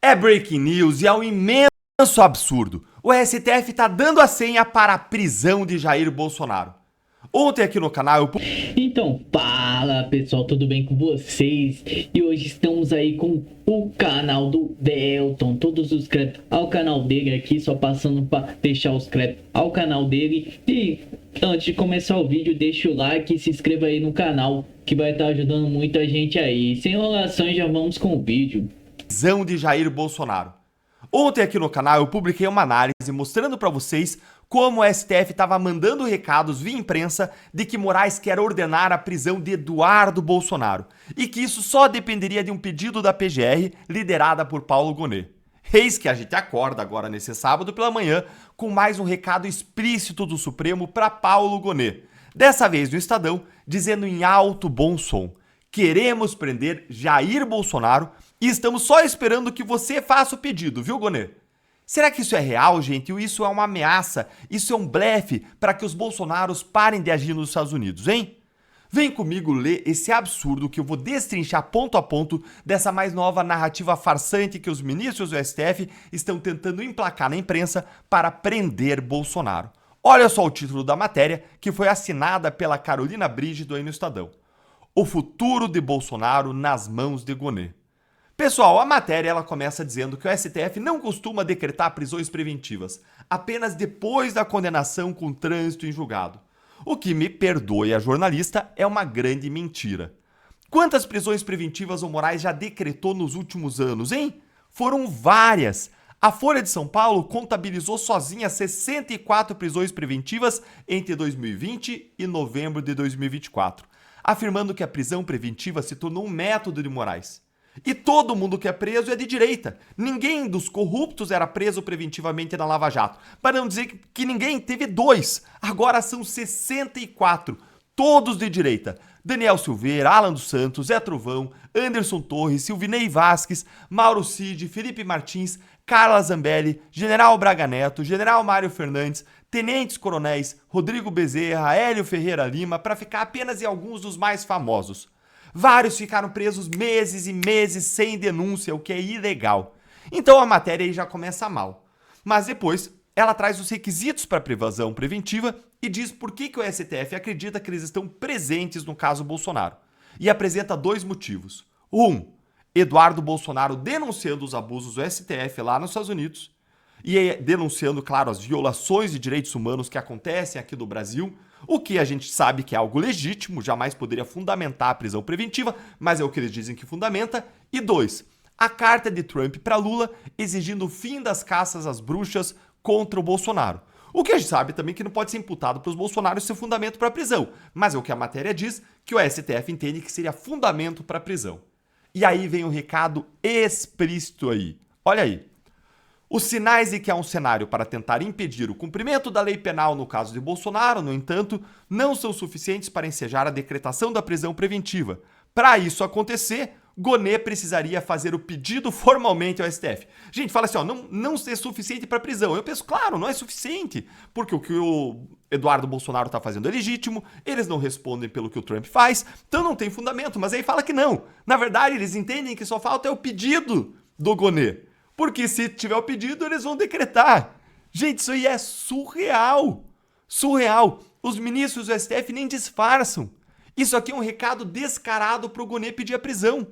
É breaking news e é um imenso absurdo. O STF está dando a senha para a prisão de Jair Bolsonaro. Ontem aqui no canal eu... Então, fala pessoal, tudo bem com vocês? E hoje estamos aí com o canal do Delton, todos os créditos ao canal dele aqui, só passando para deixar os créditos ao canal dele. E antes de começar o vídeo, deixa o like e se inscreva aí no canal, que vai estar ajudando muito a gente aí. Sem enrolações, já vamos com o vídeo. Prisão de Jair Bolsonaro. Ontem aqui no canal eu publiquei uma análise mostrando para vocês como o STF estava mandando recados via imprensa de que Moraes quer ordenar a prisão de Eduardo Bolsonaro e que isso só dependeria de um pedido da PGR liderada por Paulo Gonet. Eis que a gente acorda agora nesse sábado pela manhã com mais um recado explícito do Supremo para Paulo Gonet, dessa vez no Estadão, dizendo em alto bom som: queremos prender Jair Bolsonaro e estamos só esperando que você faça o pedido, viu, Gonet? Será que isso é real, gente? Ou isso é uma ameaça? Isso é um blefe para que os Bolsonaros parem de agir nos Estados Unidos, hein? Vem comigo ler esse absurdo que eu vou destrinchar ponto a ponto dessa mais nova narrativa farsante que os ministros do STF estão tentando emplacar na imprensa para prender Bolsonaro. Olha só o título da matéria, que foi assinada pela Carolina Brígido aí no Estadão: O futuro de Bolsonaro nas mãos de Gonet. Pessoal, a matéria ela começa dizendo que o STF não costuma decretar prisões preventivas, apenas depois da condenação com trânsito em julgado. O que, me perdoe a jornalista, é uma grande mentira. Quantas prisões preventivas o Moraes já decretou nos últimos anos, hein? Foram várias. A Folha de São Paulo contabilizou sozinha 64 prisões preventivas entre 2020 e novembro de 2024, afirmando que a prisão preventiva se tornou um método de Moraes. E todo mundo que é preso é de direita. Ninguém dos corruptos era preso preventivamente na Lava Jato. Para não dizer que ninguém, teve 2. Agora são 64. Todos de direita. Daniel Silveira, Alan dos Santos, Zé Trovão, Anderson Torres, Silvinei Vasquez, Mauro Cid, Felipe Martins, Carla Zambelli, General Braga Neto, General Mário Fernandes, Tenentes Coronéis, Rodrigo Bezerra, Hélio Ferreira Lima, para ficar apenas em alguns dos mais famosos. Vários ficaram presos meses e meses sem denúncia, o que é ilegal. Então a matéria aí já começa mal. Mas depois ela traz os requisitos para a prisão preventiva e diz por que o STF acredita que eles estão presentes no caso Bolsonaro. E apresenta 2 motivos. Eduardo Bolsonaro denunciando os abusos do STF lá nos Estados Unidos e denunciando, claro, as violações de direitos humanos que acontecem aqui no Brasil, o que a gente sabe que é algo legítimo, jamais poderia fundamentar a prisão preventiva, mas é o que eles dizem que fundamenta. E 2, a carta de Trump para Lula exigindo o fim das caças às bruxas contra o Bolsonaro. O que a gente sabe também que não pode ser imputado para os bolsonaros ser fundamento para a prisão, mas é o que a matéria diz, que o STF entende que seria fundamento para a prisão. E aí vem um recado explícito aí. Olha aí. Os sinais de que há um cenário para tentar impedir o cumprimento da lei penal no caso de Bolsonaro, no entanto, não são suficientes para ensejar a decretação da prisão preventiva. Para isso acontecer, Gonet precisaria fazer o pedido formalmente ao STF. Gente, fala assim, ó, não é suficiente para prisão. Eu penso, claro, não é suficiente, porque o que o Eduardo Bolsonaro está fazendo é legítimo, eles não respondem pelo que o Trump faz, então não tem fundamento. Mas aí fala que não. Na verdade, eles entendem que só falta é o pedido do Gonet. Porque se tiver o pedido, eles vão decretar. Gente, isso aí é surreal. Surreal. Os ministros do STF nem disfarçam. Isso aqui é um recado descarado para o Gonet pedir a prisão.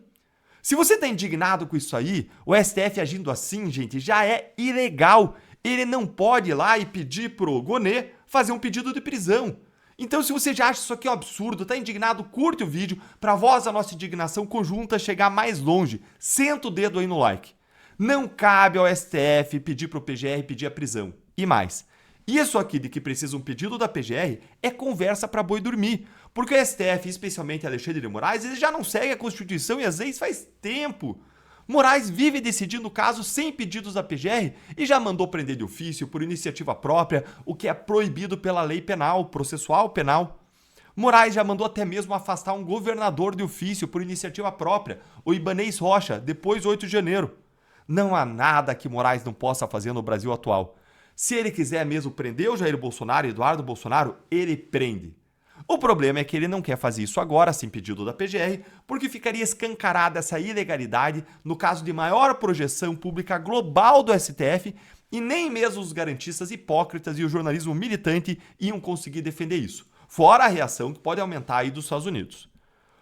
Se você está indignado com isso aí, o STF agindo assim, gente, já é ilegal. Ele não pode ir lá e pedir para o Gonet fazer um pedido de prisão. Então, se você já acha isso aqui um absurdo, está indignado, curte o vídeo para a voz da nossa indignação conjunta chegar mais longe. Senta o dedo aí no like. Não cabe ao STF pedir para o PGR pedir a prisão. E mais, isso aqui de que precisa um pedido da PGR é conversa para boi dormir. Porque o STF, especialmente Alexandre de Moraes, ele já não segue a Constituição e as leis faz tempo. Moraes vive decidindo o caso sem pedidos da PGR e já mandou prender de ofício por iniciativa própria, o que é proibido pela lei penal, processual penal. Moraes já mandou até mesmo afastar um governador de ofício por iniciativa própria, o Ibanez Rocha, depois do 8 de janeiro. Não há nada que Moraes não possa fazer no Brasil atual. Se ele quiser mesmo prender o Jair Bolsonaro e Eduardo Bolsonaro, ele prende. O problema é que ele não quer fazer isso agora, sem pedido da PGR, porque ficaria escancarada essa ilegalidade no caso de maior projeção pública global do STF e nem mesmo os garantistas hipócritas e o jornalismo militante iam conseguir defender isso. Fora a reação que pode aumentar aí dos Estados Unidos.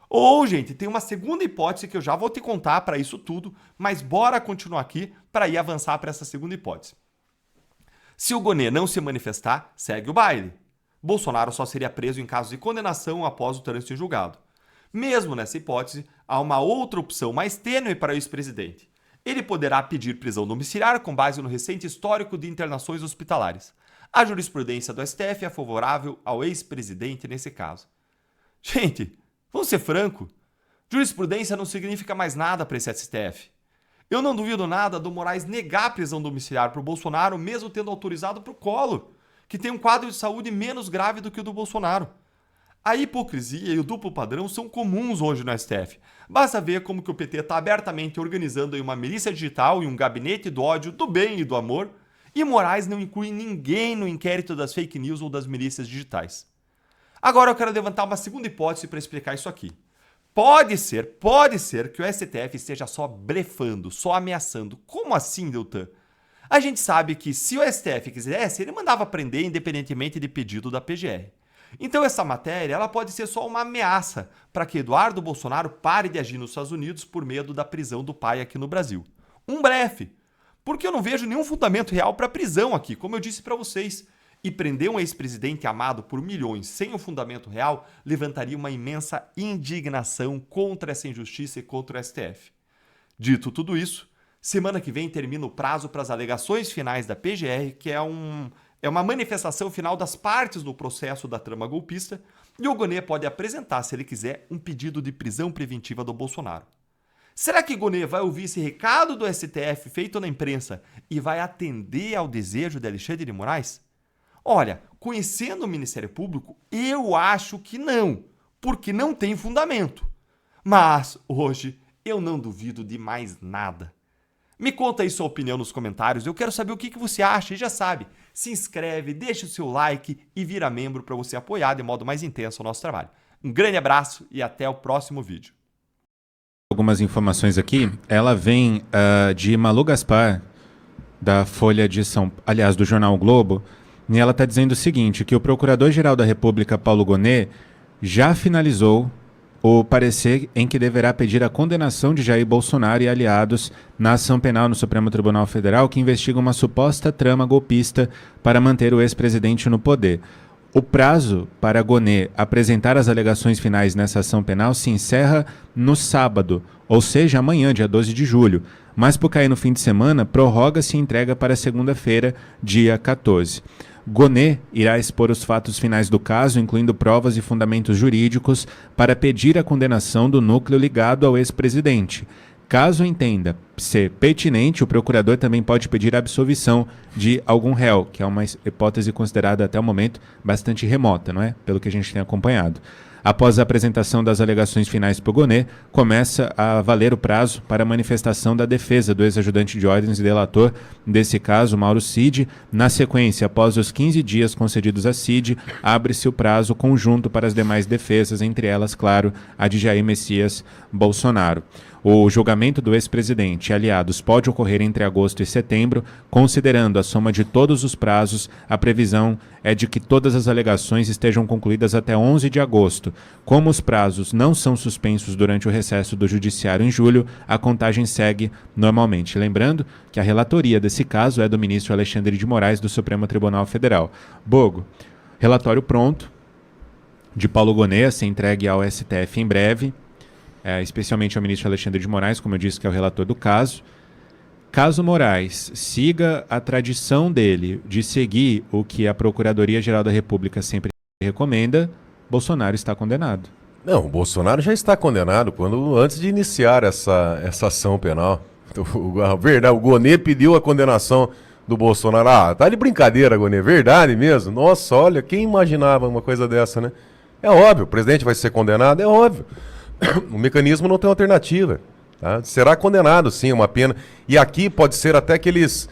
Ou, gente, tem uma segunda hipótese que eu já vou te contar para isso tudo, mas bora continuar aqui para ir avançar para essa segunda hipótese. Se o Gonê não se manifestar, segue o baile. Bolsonaro só seria preso em caso de condenação após o trânsito em julgado. Mesmo nessa hipótese, há uma outra opção mais tênue para o ex-presidente. Ele poderá pedir prisão domiciliar com base no recente histórico de internações hospitalares. A jurisprudência do STF é favorável ao ex-presidente nesse caso. Gente, vamos ser franco, jurisprudência não significa mais nada para esse STF. Eu não duvido nada do Moraes negar a prisão domiciliar para o Bolsonaro, mesmo tendo autorizado para o Collor, que tem um quadro de saúde menos grave do que o do Bolsonaro. A hipocrisia e o duplo padrão são comuns hoje no STF. Basta ver como que o PT está abertamente organizando aí uma milícia digital e um gabinete do ódio, do bem e do amor, e Moraes não inclui ninguém no inquérito das fake news ou das milícias digitais. Agora eu quero levantar uma segunda hipótese para explicar isso aqui. Pode ser que o STF esteja só blefando, só ameaçando. Como assim, Deltan? A gente sabe que se o STF quisesse, ele mandava prender independentemente de pedido da PGR. Então essa matéria ela pode ser só uma ameaça para que Eduardo Bolsonaro pare de agir nos Estados Unidos por medo da prisão do pai aqui no Brasil. Um blefe. Porque eu não vejo nenhum fundamento real para prisão aqui, como eu disse para vocês. E prender um ex-presidente amado por milhões sem um fundamento real levantaria uma imensa indignação contra essa injustiça e contra o STF. Dito tudo isso, semana que vem termina o prazo para as alegações finais da PGR, que é uma manifestação final das partes do processo da trama golpista, e o Gonê pode apresentar, se ele quiser, um pedido de prisão preventiva do Bolsonaro. Será que Gonê vai ouvir esse recado do STF feito na imprensa e vai atender ao desejo de Alexandre de Moraes? Olha, conhecendo o Ministério Público, eu acho que não, porque não tem fundamento. Mas, hoje, eu não duvido de mais nada. Me conta aí sua opinião nos comentários, eu quero saber o que você acha e já sabe, se inscreve, deixa o seu like e vira membro para você apoiar de modo mais intenso o nosso trabalho. Um grande abraço e até o próximo vídeo. Algumas informações aqui, ela vem de Malu Gaspar, da Folha de São... aliás, do jornal o Globo, e ela está dizendo o seguinte, que o Procurador-Geral da República, Paulo Gonê, já finalizou o parecer em que deverá pedir a condenação de Jair Bolsonaro e aliados na ação penal no Supremo Tribunal Federal que investiga uma suposta trama golpista para manter o ex-presidente no poder. O prazo para Gonê apresentar as alegações finais nessa ação penal se encerra no sábado, ou seja, amanhã, dia 12 de julho, mas por cair no fim de semana, prorroga-se e entrega para segunda-feira, dia 14. Gonê irá expor os fatos finais do caso, incluindo provas e fundamentos jurídicos, para pedir a condenação do núcleo ligado ao ex-presidente. Caso entenda ser pertinente, o procurador também pode pedir a absolvição de algum réu, que é uma hipótese considerada até o momento bastante remota, não é? Pelo que a gente tem acompanhado. Após a apresentação das alegações finais por Gonê, começa a valer o prazo para a manifestação da defesa do ex-ajudante de ordens e delator desse caso, Mauro Cid. Na sequência, após os 15 dias concedidos a Cid, abre-se o prazo conjunto para as demais defesas, entre elas, claro, a de Jair Messias Bolsonaro. O julgamento do ex-presidente e aliados pode ocorrer entre agosto e setembro. Considerando a soma de todos os prazos, a previsão é de que todas as alegações estejam concluídas até 11 de agosto. Como os prazos não são suspensos durante o recesso do Judiciário em julho, a contagem segue normalmente. Lembrando que a relatoria desse caso é do ministro Alexandre de Moraes, do Supremo Tribunal Federal. Bogo, relatório pronto de Paulo Gonê a ser entregue ao STF em breve. Especialmente ao ministro Alexandre de Moraes, como eu disse, que é o relator do caso. Caso Moraes siga a tradição dele de seguir o que a Procuradoria-Geral da República sempre recomenda, Bolsonaro está condenado. Não, o Bolsonaro já está condenado antes de iniciar essa ação penal. O Gonê pediu a condenação do Bolsonaro. Ah, tá de brincadeira, Gonê, verdade mesmo? Nossa, olha, quem imaginava uma coisa dessa, né? É óbvio, o presidente vai ser condenado, é óbvio. O mecanismo não tem alternativa. Tá? Será condenado, sim, uma pena. E aqui pode ser até que eles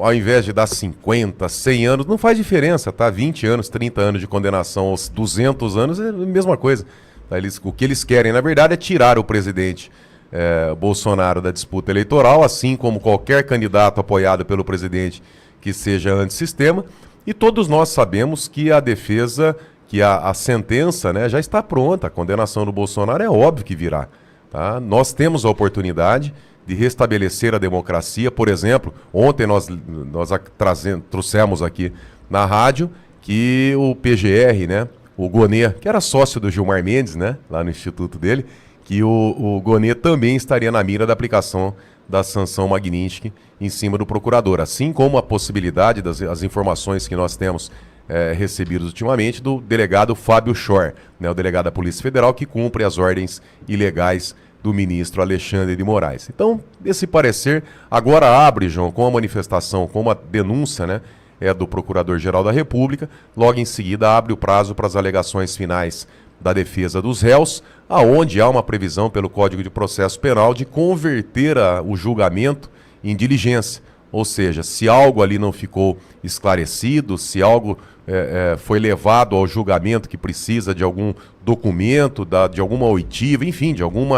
ao invés de dar 50, 100 anos, não faz diferença, tá? 20 anos, 30 anos de condenação aos 200 anos é a mesma coisa. Tá? O que eles querem, na verdade, é tirar o presidente Bolsonaro da disputa eleitoral, assim como qualquer candidato apoiado pelo presidente que seja antissistema. E todos nós sabemos que a defesa, que a sentença, né, já está pronta. A condenação do Bolsonaro é óbvio que virá. Tá? Nós temos a oportunidade de restabelecer a democracia. Por exemplo, ontem nós trouxemos aqui na rádio que o PGR, né, o Gonê, que era sócio do Gilmar Mendes, né, lá no instituto dele, que o Gonê também estaria na mira da aplicação da sanção Magnitsky em cima do procurador, assim como a possibilidade das informações que nós temos recebidas ultimamente do delegado Fábio Schor, né, o delegado da Polícia Federal que cumpre as ordens ilegais do ministro Alexandre de Moraes. Então, esse parecer agora abre, João, com a manifestação, com uma denúncia, né, do Procurador-Geral da República, logo em seguida abre o prazo para as alegações finais da defesa dos réus, aonde há uma previsão pelo Código de Processo Penal de converter o julgamento em diligência. Ou seja, se algo ali não ficou esclarecido, se algo foi levado ao julgamento que precisa de algum documento, de alguma oitiva, enfim, de algum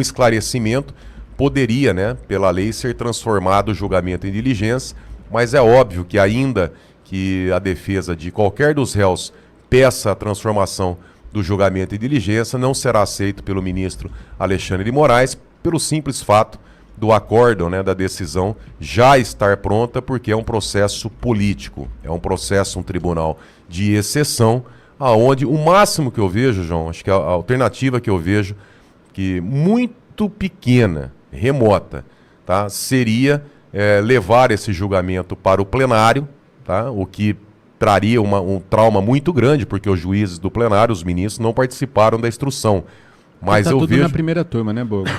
esclarecimento, poderia, né, pela lei, ser transformado o julgamento em diligência, mas é óbvio que ainda que a defesa de qualquer dos réus peça a transformação do julgamento em diligência, não será aceito pelo ministro Alexandre de Moraes, pelo simples fato do acórdão, né, da decisão já estar pronta, porque é um processo político, é um processo, um tribunal de exceção, aonde o máximo que eu vejo, João, acho que a alternativa que eu vejo, que muito pequena, remota, tá, seria levar esse julgamento para o plenário, tá, o que traria um trauma muito grande, porque os juízes do plenário, os ministros, não participaram da instrução. Mas eu tudo vejo... na primeira turma, né, Bogo?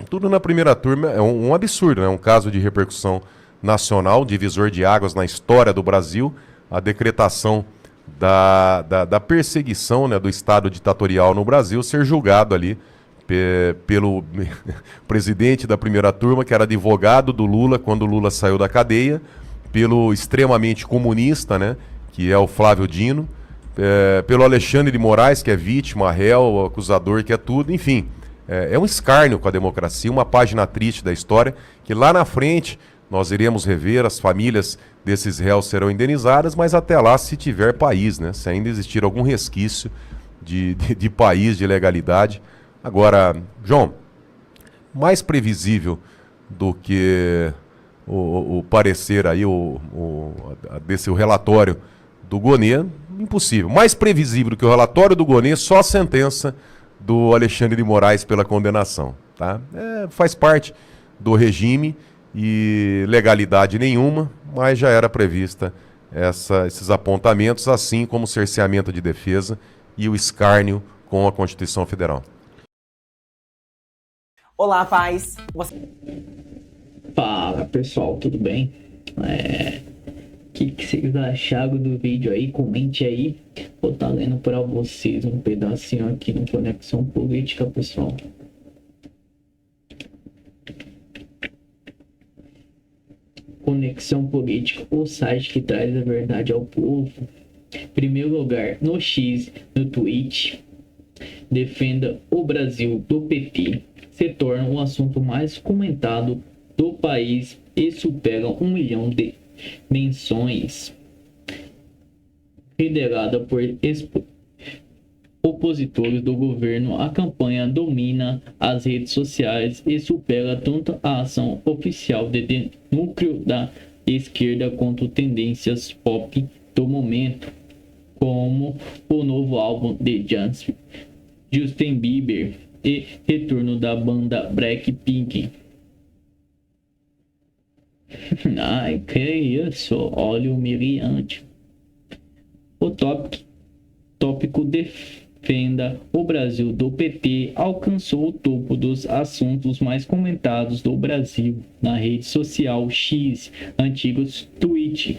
Tudo na primeira turma é um absurdo, é um caso de repercussão nacional, divisor de águas na história do Brasil, a decretação da perseguição, né, do Estado ditatorial no Brasil ser julgado ali pelo presidente da primeira turma, que era advogado do Lula quando o Lula saiu da cadeia, pelo extremamente comunista, né, que é o Flávio Dino, pelo Alexandre de Moraes, que é vítima, réu, acusador, que é tudo, enfim. É um escárnio com a democracia, uma página triste da história, que lá na frente nós iremos rever, as famílias desses réus serão indenizadas, mas até lá, se tiver país, né, se ainda existir algum resquício de país, de legalidade. Agora, João, mais previsível do que o parecer aí, o relatório do Gonê, impossível. Mais previsível do que o relatório do Gonê, só a sentença do Alexandre de Moraes pela condenação. Tá? Faz parte do regime e legalidade nenhuma, mas já era prevista esses apontamentos, assim como o cerceamento de defesa e o escárnio com a Constituição Federal. Olá, paz. Fala, pessoal, tudo bem? O que vocês acharam do vídeo aí? Comente aí. Vou estar lendo para vocês um pedacinho aqui no Conexão Política, pessoal. Conexão Política, o site que traz a verdade ao povo. Primeiro lugar, no X, no Twitch. Defenda o Brasil do PT. Se torna o assunto mais comentado do país e supera 1 milhão de menções. Liderada por opositores do governo, a campanha domina as redes sociais e supera tanto a ação oficial de núcleo da esquerda quanto tendências pop do momento, como o novo álbum de Justin Bieber e retorno da banda Blackpink. Ai, que isso, olha o humilhante. O tópico defenda o Brasil do PT alcançou o topo dos assuntos mais comentados do Brasil na rede social X, antigos Twitch.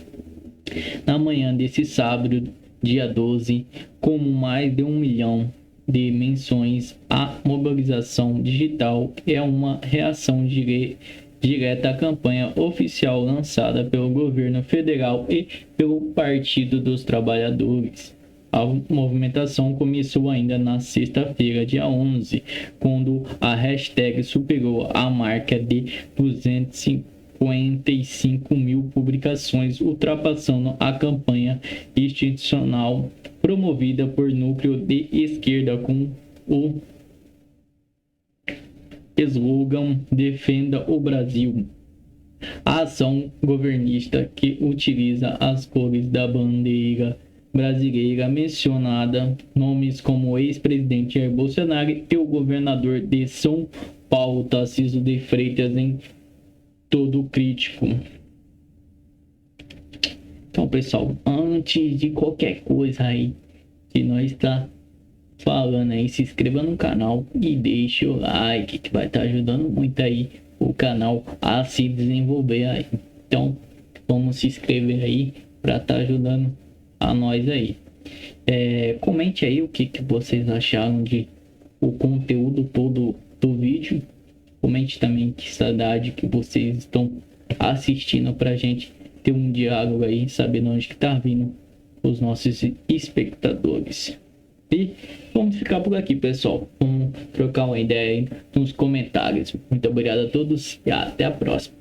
Na manhã desse sábado, dia 12, com mais de 1 milhão de menções, a mobilização digital é uma reação direta à campanha oficial lançada pelo governo federal e pelo Partido dos Trabalhadores. A movimentação começou ainda na sexta-feira, dia 11, quando a hashtag superou a marca de 255 mil publicações, ultrapassando a campanha institucional promovida por núcleo de esquerda com o slogan Defenda o Brasil. A ação governista, que utiliza as cores da bandeira brasileira, mencionada nomes como o ex-presidente Jair Bolsonaro e o governador de São Paulo, Tarcísio de Freitas, em todo crítico. Então, pessoal, antes de qualquer coisa aí que nós está falando aí, se inscreva no canal e deixe o like, que vai estar ajudando muito aí o canal a se desenvolver aí. Então, vamos se inscrever aí para estar ajudando a nós aí. Comente aí o que vocês acharam de o conteúdo todo do vídeo. Comente também que saudade que vocês estão assistindo, pra gente ter um diálogo aí, sabendo onde que tá vindo os nossos espectadores. E vamos ficar por aqui, pessoal. Vamos trocar uma ideia aí nos comentários. Muito obrigado a todos e até a próxima.